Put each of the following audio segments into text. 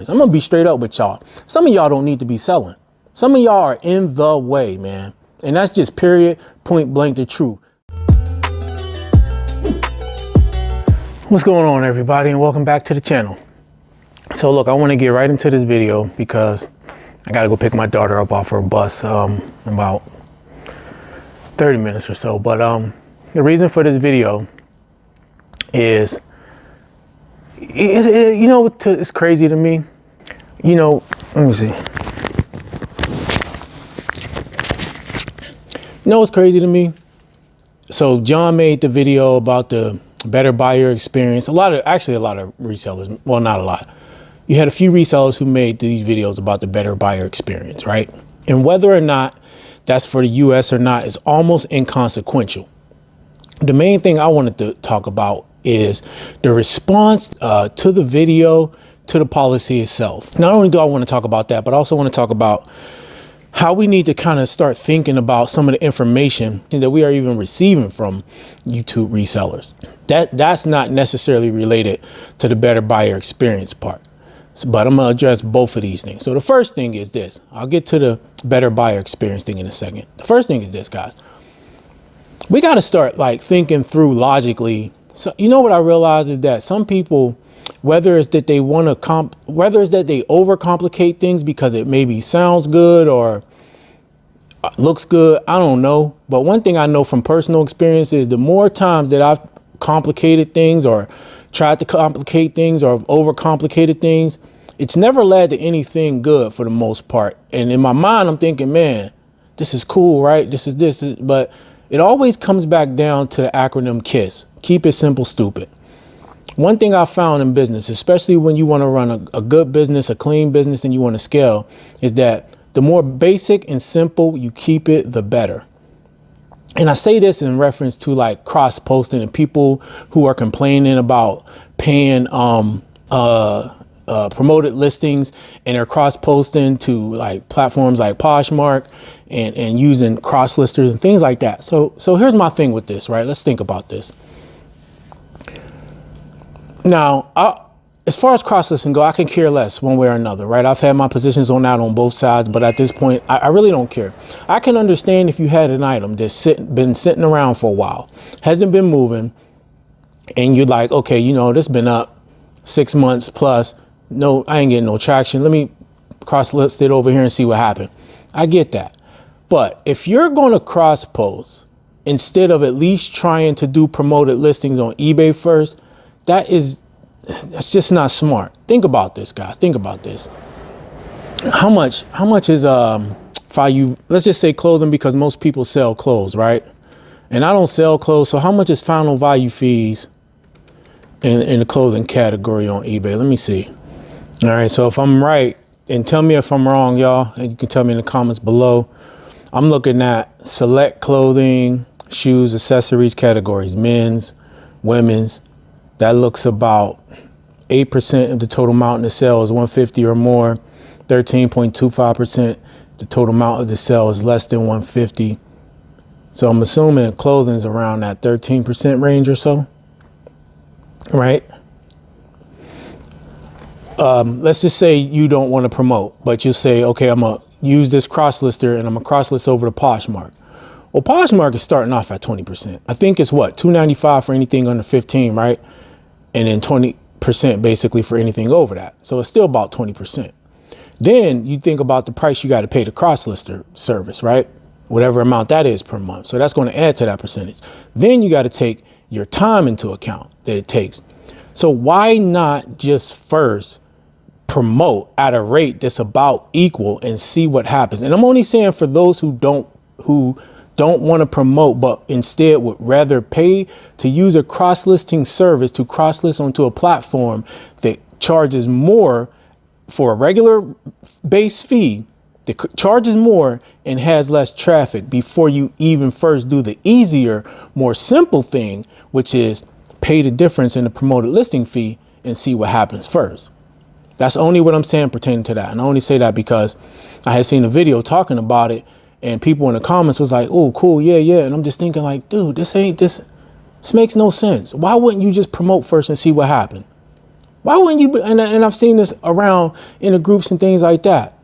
I'm gonna be straight up with y'all. Some of y'all don't need to be selling. Some of y'all are in the way, man. And that's just period, point blank the truth. What's going on, everybody, and welcome back to the channel. So look, I want to get right into this video because I gotta go pick my daughter up off her bus in about 30 minutes or so. But the reason for this video is, it's crazy to me. You know, let me see. You know what's crazy to me? So John made the video about the better buyer experience. A lot of resellers, well, not a lot. You had a few resellers who made these videos about the better buyer experience, right? And whether or not that's for the US or not is almost inconsequential. The main thing I wanted to talk about is the response to the video, to the policy itself. Not only do I want to talk about that, but I also want to talk about how we need to kind of start thinking about some of the information that we are even receiving from YouTube resellers. That's not necessarily related to the better buyer experience part. But I'm going to address both of these things. So the first thing is this. I'll get to the better buyer experience thing in a second. The first thing is this, guys. We got to start thinking through logically. So you know what I realize is that some people, whether it's that they overcomplicate things because it maybe sounds good or looks good, I don't know. But one thing I know from personal experience is the more times that I've complicated things or tried to complicate things or overcomplicated things, it's never led to anything good for the most part. And in my mind, I'm thinking, man, this is cool, right? But it always comes back down to the acronym KISS. Keep it simple, stupid. One thing I found in business, especially when you want to run a good business, a clean business, and you want to scale, is that the more basic and simple you keep it, the better. And I say this in reference to cross posting and people who are complaining about paying promoted listings and they're cross posting to platforms like Poshmark and using cross listers and things like that. So here's my thing with this, right? Let's think about this. Now, as far as cross listing go, I can care less one way or another, right? I've had my positions on that on both sides, but at this point, I really don't care. I can understand if you had an item that's been sitting around for a while, hasn't been moving, and you're like, okay, this has been up 6 months plus. No, I ain't getting no traction. Let me cross list it over here and see what happened. I get that. But if you're going to cross post instead of at least trying to do promoted listings on eBay first, that's just not smart. Think about this, guys. Think about this. How much is value? Let's just say clothing, because most people sell clothes, right? And I don't sell clothes. So how much is final value fees in the clothing category on eBay? Let me see. All right. So if I'm right, and tell me if I'm wrong, y'all, and you can tell me in the comments below. I'm looking at select clothing, shoes, accessories categories, men's, women's. That looks about 8% of the total amount in the sale is 150 or more. 13.25%. The total amount of the sale is less than 150. So I'm assuming clothing is around that 13% range or so, right? Let's just say you don't want to promote, but you say, okay, I'm going to use this cross lister and I'm going to cross list over to Poshmark. Well, Poshmark is starting off at 20%. I think it's what, $295 for anything under 15, right? And then 20% basically for anything over that. So it's still about 20%. Then you think about the price you got to pay the cross lister service, right? Whatever amount that is per month. So that's going to add to that percentage. Then you got to take your time into account that it takes. So why not just first promote at a rate that's about equal and see what happens? And I'm only saying for those who don't want to promote, but instead would rather pay to use a cross-listing service to cross-list onto a platform that charges more for a regular base fee, that charges more and has less traffic before you even first do the easier, more simple thing, which is pay the difference in the promoted listing fee and see what happens first. That's only what I'm saying pertaining to that. And I only say that because I had seen a video talking about it and people in the comments was like, oh, cool. Yeah. And I'm just thinking dude, this makes no sense. Why wouldn't you just promote first and see what happened? Why wouldn't you? And I've seen this around in the groups and things like that.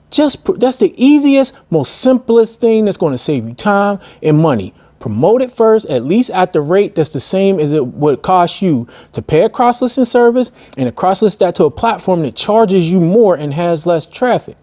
That's the easiest, most simplest thing that's going to save you time and money. Promote it first, at least at the rate that's the same as it would cost you to pay a cross-listing service and a cross-list that to a platform that charges you more and has less traffic.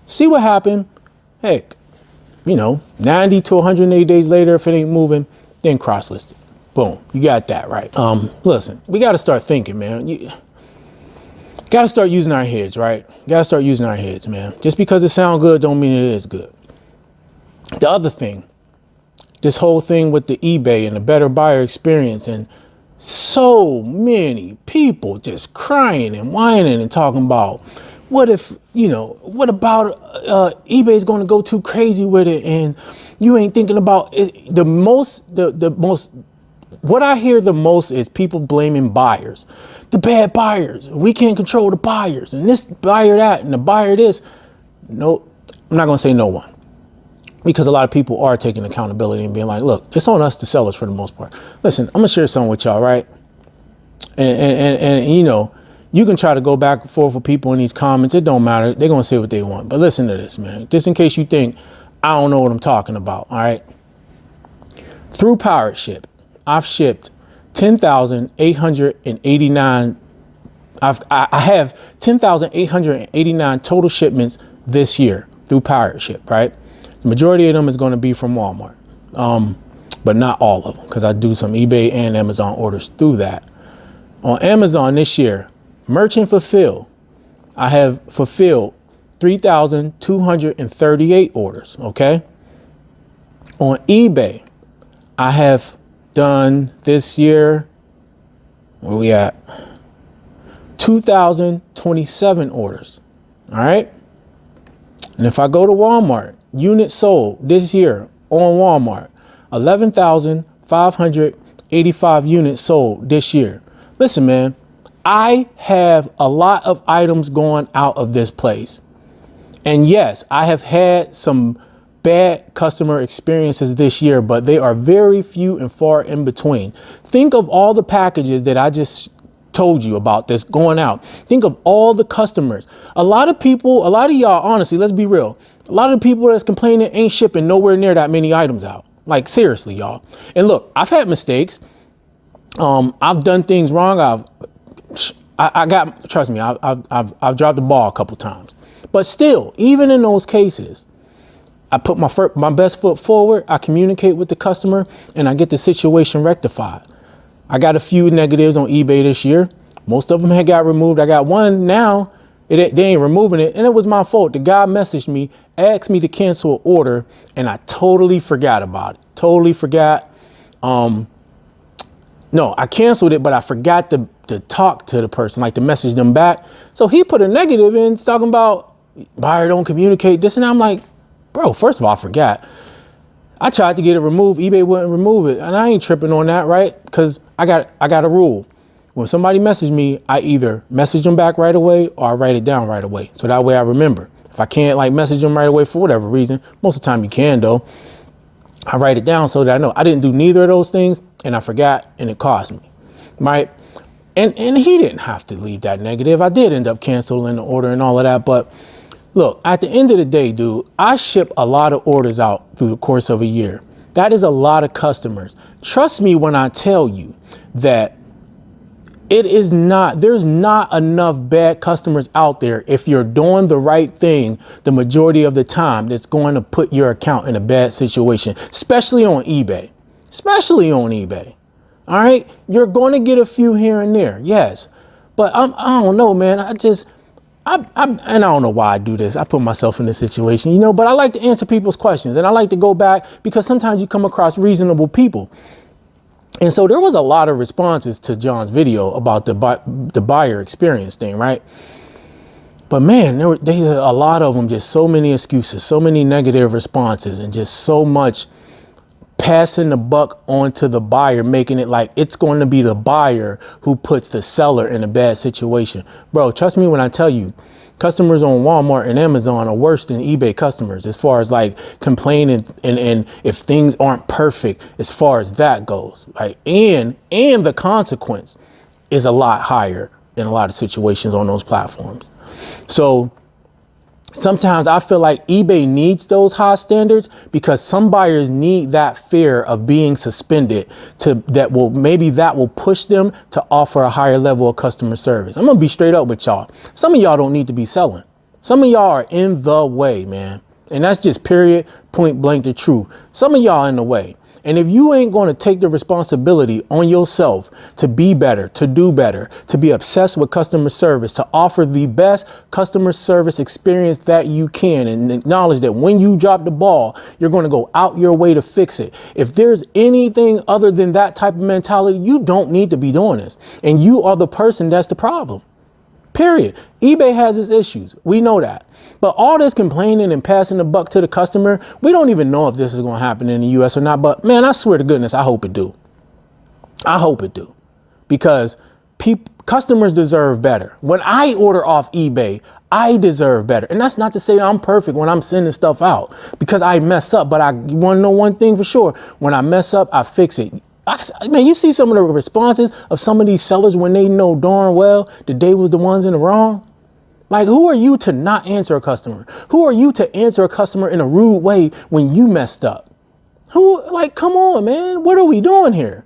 See what happened. Heck, 90 to 180 days later, if it ain't moving, then cross-list it. Boom, you got that right. Listen, we got to start thinking, man. Got to start using our heads, right? Got to start using our heads, man. Just because it sounds good don't mean it is good. The other thing, this whole thing with the eBay and the better buyer experience, and so many people just crying and whining and talking about what if, what about eBay's going to go too crazy with it and you ain't thinking about it. What I hear the most is people blaming buyers, the bad buyers. We can't control the buyers and this buyer that and the buyer this. No, I'm not going to say no one, because a lot of people are taking accountability and being like, look, it's on us, the sellers, for the most part. Listen, I'm going to share something with y'all, right? And you can try to go back and forth with people in these comments. It don't matter. They're going to say what they want. But listen to this, man. Just in case you think I don't know what I'm talking about, all right? Through Pirate Ship, I've shipped 10,889. I have 10,889 total shipments this year through Pirate Ship, right? The majority of them is going to be from Walmart, but not all of them, because I do some eBay and Amazon orders through that. On Amazon this year, merchant fulfill, I have fulfilled 3,238 orders, okay? On eBay, I have done this year, where we at? 2,027 orders, all right? And if I go to Walmart, units sold this year on Walmart, 11,585 units sold this year. Listen, man, I have a lot of items going out of this place. And yes, I have had some bad customer experiences this year, but they are very few and far in between. Think of all the packages that I just told you about that's going out. Think of all the customers. A lot of y'all, honestly, let's be real. A lot of the people that's complaining ain't shipping nowhere near that many items out. Like, seriously, y'all. And look, I've had mistakes. I've done things wrong. Trust me, I've dropped the ball a couple times. But still, even in those cases, I put my best foot forward. I communicate with the customer and I get the situation rectified. I got a few negatives on eBay this year. Most of them had got removed. I got one now. They ain't removing it. And it was my fault. The guy messaged me, asked me to cancel an order, and I totally forgot about it. Totally forgot. No, I canceled it, but I forgot to talk to the person, like to message them back. So he put a negative in talking about buyer don't communicate this. And I'm like, bro, first of all, I forgot. I tried to get it removed. eBay wouldn't remove it. And I ain't tripping on that, right? Because I got a rule. When somebody messages me, I either message them back right away or I write it down right away. So that way I remember. If I can't message them right away for whatever reason, most of the time you can though, I write it down so that I know I didn't do neither of those things and I forgot and it cost me, right? And he didn't have to leave that negative. I did end up canceling the order and all of that. But look, at the end of the day, dude, I ship a lot of orders out through the course of a year. That is a lot of customers. Trust me when I tell you that there's not enough bad customers out there if you're doing the right thing the majority of the time that's going to put your account in a bad situation, especially on eBay. All right. You're going to get a few here and there. Yes. But I don't know, man. I don't know why I do this. I put myself in this situation, but I like to answer people's questions and I like to go back because sometimes you come across reasonable people. And so there was a lot of responses to John's video about the buyer experience thing, right? But man, there's a lot of them, just so many excuses, so many negative responses, and just so much passing the buck onto the buyer, making it like it's going to be the buyer who puts the seller in a bad situation. Bro, trust me when I tell you, customers on Walmart and Amazon are worse than eBay customers as far as complaining and if things aren't perfect as far as that goes. Right? And the consequence is a lot higher in a lot of situations on those platforms. So sometimes I feel like eBay needs those high standards because some buyers need that fear of being suspended that will push them to offer a higher level of customer service. I'm going to be straight up with y'all. Some of y'all don't need to be selling. Some of y'all are in the way, man. And that's just period, point blank the truth. Some of y'all in the way. And if you ain't going to take the responsibility on yourself to be better, to do better, to be obsessed with customer service, to offer the best customer service experience that you can, and acknowledge that when you drop the ball, you're going to go out your way to fix it. If there's anything other than that type of mentality, you don't need to be doing this. And you are the person that's the problem. Period. eBay has its issues. We know that. But all this complaining and passing the buck to the customer, we don't even know if this is going to happen in the US or not. But man, I swear to goodness, I hope it do. I hope it do. Because customers deserve better. When I order off eBay, I deserve better. And that's not to say that I'm perfect when I'm sending stuff out, because I mess up. But you want to know one thing for sure. When I mess up, I fix it. Man, you see some of the responses of some of these sellers when they know darn well that they was the ones in the wrong. Like, who are you to not answer a customer? Who are you to answer a customer in a rude way when you messed up? Come on, man. What are we doing here?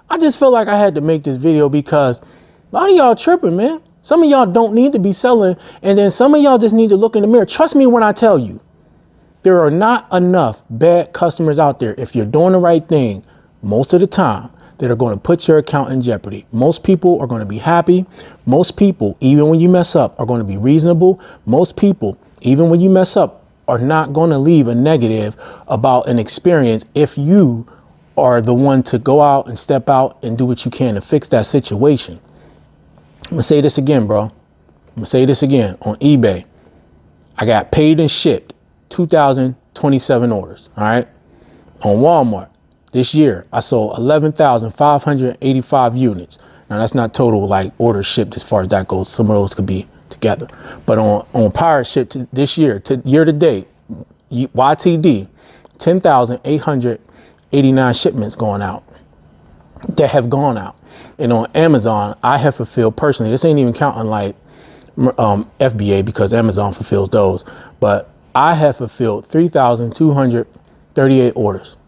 I just feel like I had to make this video because a lot of y'all tripping, man. Some of y'all don't need to be selling. And then some of y'all just need to look in the mirror. Trust me when I tell you, there are not enough bad customers out there. If you're doing the right thing, most of the time, that are going to put your account in jeopardy. Most people are going to be happy. Most people, even when you mess up, are going to be reasonable. Most people, even when you mess up, are not going to leave a negative about an experience if you are the one to go out and step out and do what you can to fix that situation. I'm going to say this again, bro. I'm going to say this again. On eBay, I got paid and shipped 2,027 orders. All right. On Walmart, this year, I sold 11,585 units. Now, that's not total like orders shipped as far as that goes. Some of those could be together. But on Pirate Ship this year, year to date, YTD, 10,889 shipments going out that have gone out. And on Amazon, I have fulfilled personally, this ain't even counting like FBA because Amazon fulfills those, but I have fulfilled 3,238 orders.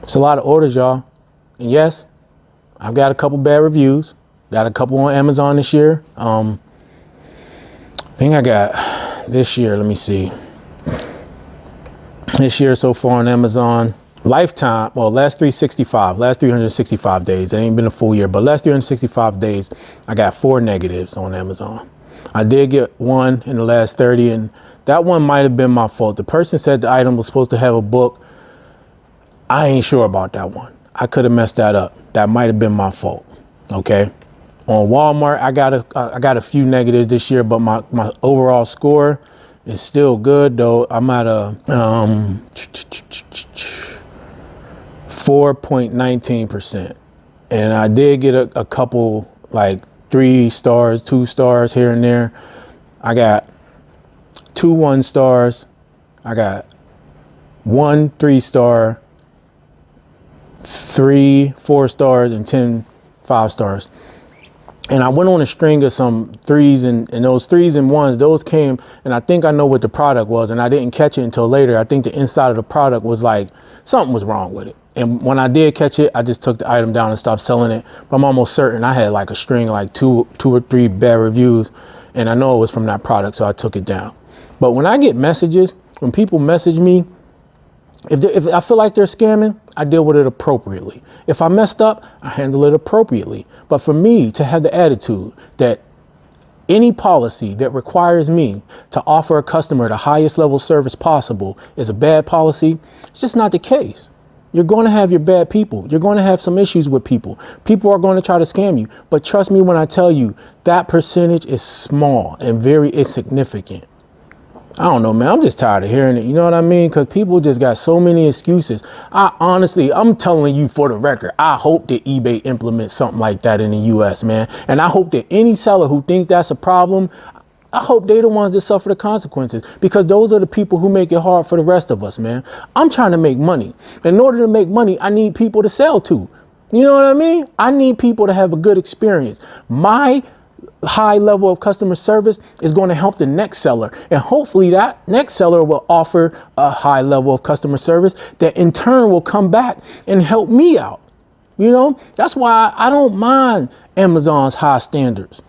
It's a lot of orders, y'all. And yes, I've got a couple bad reviews. Got a couple on Amazon this year. I think I got this year, let me see. This year so far on Amazon, lifetime, well, last 365 days. It ain't been a full year, but last 365 days, I got 4 negatives on Amazon. I did get one in the last 30, and that one might have been my fault. The person said the item was supposed to have a book. I ain't sure about that one. I could have messed that up. That might have been my fault. Okay. On Walmart, I got a few negatives this year, but my overall score is still good though. I'm at a 4.19%. And I did get a couple like 3 stars, 2 stars here and there. I got 2 1 stars. I got 1 3 star, 3 4 stars, and 10 5 stars. And I went on a string of some 3s, and those 3s and 1s, those came, and I think I know what the product was, and I didn't catch it until later. I think the inside of the product was like, something was wrong with it. And when I did catch it, I just took the item down and stopped selling it. But I'm almost certain I had like a string of like 2 or 3 bad reviews, and I know it was from that product, so I took it down. But when I get messages, when people message me, if I feel like they're scamming, I deal with it appropriately. If I messed up, I handle it appropriately. But for me to have the attitude that any policy that requires me to offer a customer the highest level service possible is a bad policy, it's just not the case. You're going to have your bad people. You're going to have some issues with people. People are going to try to scam you. But trust me when I tell you that percentage is small and very insignificant. I don't know, man. I'm just tired of hearing it. You know what I mean? Because people just got so many excuses. I'm telling you for the record, I hope that eBay implements something like that in the US, man. And I hope that any seller who thinks that's a problem, I hope they're the ones that suffer the consequences, because those are the people who make it hard for the rest of us, man. I'm trying to make money. In order to make money, I need people to sell to. You know what I mean? I need people to have a good experience. My high level of customer service is going to help the next seller. And hopefully that next seller will offer a high level of customer service that in turn will come back and help me out. You know, that's why I don't mind Amazon's high standards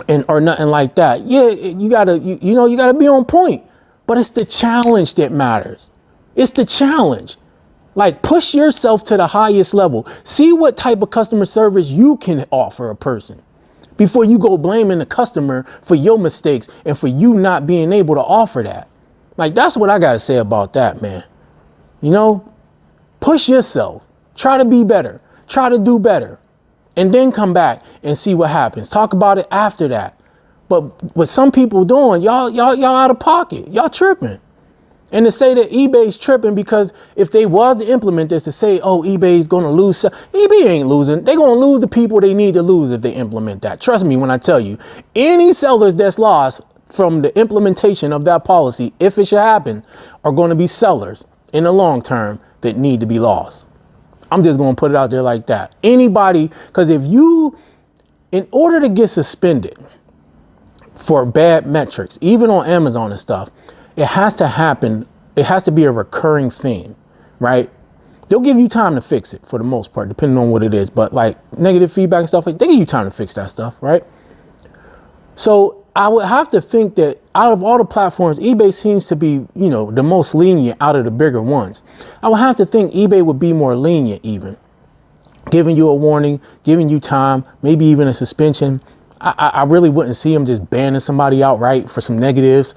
and or nothing like that. Yeah, you gotta be on point, but it's the challenge that matters. It's the challenge. Like, push yourself to the highest level. See what type of customer service you can offer a person before you go blaming the customer for your mistakes and for you not being able to offer that. Like, that's what I got to say about that, man. You know, push yourself. Try to be better. Try to do better. And then come back and see what happens. Talk about it after that. But what some people doing, y'all out of pocket. Y'all tripping. And to say that eBay's tripping because if they was to implement this, to say, oh, eBay's going to lose. eBay ain't losing. They're going to lose the people they need to lose if they implement that. Trust me when I tell you, any sellers that's lost from the implementation of that policy, if it should happen, are going to be sellers in the long term that need to be lost. I'm just going to put it out there like that. Anybody, because in order to get suspended for bad metrics, even on Amazon and stuff, it has to happen. It has to be a recurring theme, right? They'll give you time to fix it for the most part, depending on what it is. But like negative feedback and stuff, like they give you time to fix that stuff, right? So I would have to think that out of all the platforms, eBay seems to be, the most lenient out of the bigger ones. I would have to think eBay would be more lenient, even giving you a warning, giving you time, maybe even a suspension. I really wouldn't see them just banning somebody outright for some negatives.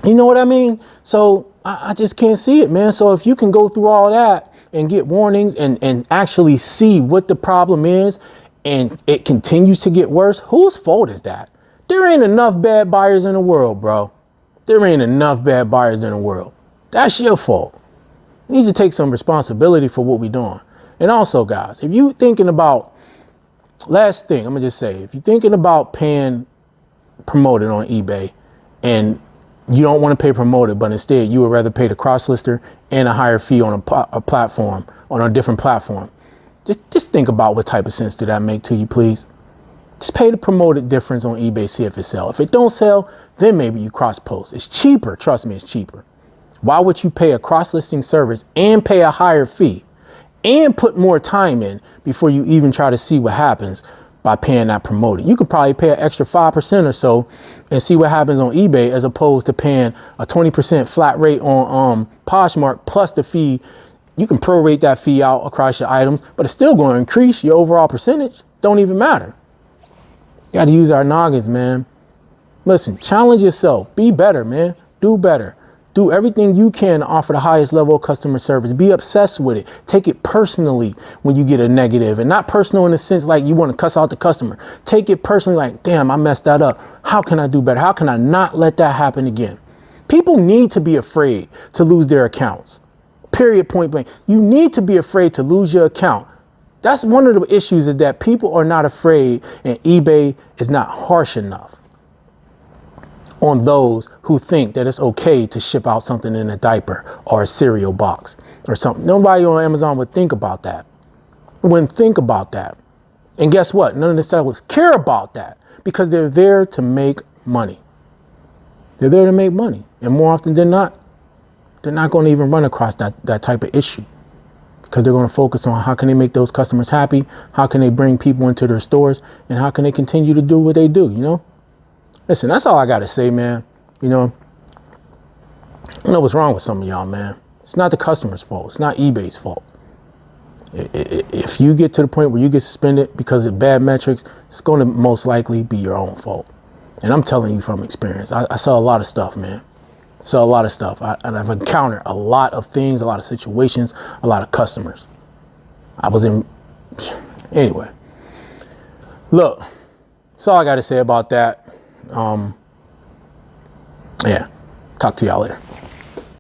You know what I mean? So I just can't see it, man. So if you can go through all that and get warnings and actually see what the problem is and it continues to get worse, whose fault is that? There ain't enough bad buyers in the world, bro. There ain't enough bad buyers in the world. That's your fault. You need to take some responsibility for what we're doing. And also, guys, if you thinking about, last thing, I'm going to just say, if you're thinking about paying promoted on eBay and you don't want to pay promoted, but instead you would rather pay the cross-lister and a higher fee on a platform, on a different platform. Just think about what type of sense do that make to you, please. Just pay the promoted difference on eBay, see if it sells. If it don't sell, then maybe you cross-post. It's cheaper. Trust me, it's cheaper. Why would you pay a cross-listing service and pay a higher fee and put more time in before you even try to see what happens by paying that promoted? You could probably pay an extra 5% or so and see what happens on eBay as opposed to paying a 20% flat rate on Poshmark plus the fee. You can prorate that fee out across your items, but it's still going to increase your overall percentage. Don't even matter. Got to use our noggins, man. Listen, challenge yourself. Be better, man. Do better. Do everything you can to offer the highest level of customer service. Be obsessed with it. Take it personally when you get a negative, and not personal in the sense like you want to cuss out the customer. Take it personally like, damn, I messed that up. How can I do better? How can I not let that happen again? People need to be afraid to lose their accounts. Period, point blank. You need to be afraid to lose your account. That's one of the issues, is that people are not afraid and eBay is not harsh enough on those who think that it's okay to ship out something in a diaper or a cereal box or something. Nobody on Amazon would think about that. Wouldn't think about that. And guess what? None of the sellers care about that because they're there to make money. They're there to make money. And more often than not, they're not going to even run across that type of issue because they're going to focus on how can they make those customers happy, how can they bring people into their stores, and how can they continue to do what they do, Listen, that's all I got to say, man. I know what's wrong with some of y'all, man. It's not the customer's fault. It's not eBay's fault. If you get to the point where you get suspended because of bad metrics, it's going to most likely be your own fault. And I'm telling you from experience. I saw a lot of stuff, man. Saw a lot of stuff. And I've encountered a lot of things, a lot of situations, a lot of customers. Anyway. Look, that's all I got to say about that. Yeah, talk to y'all later.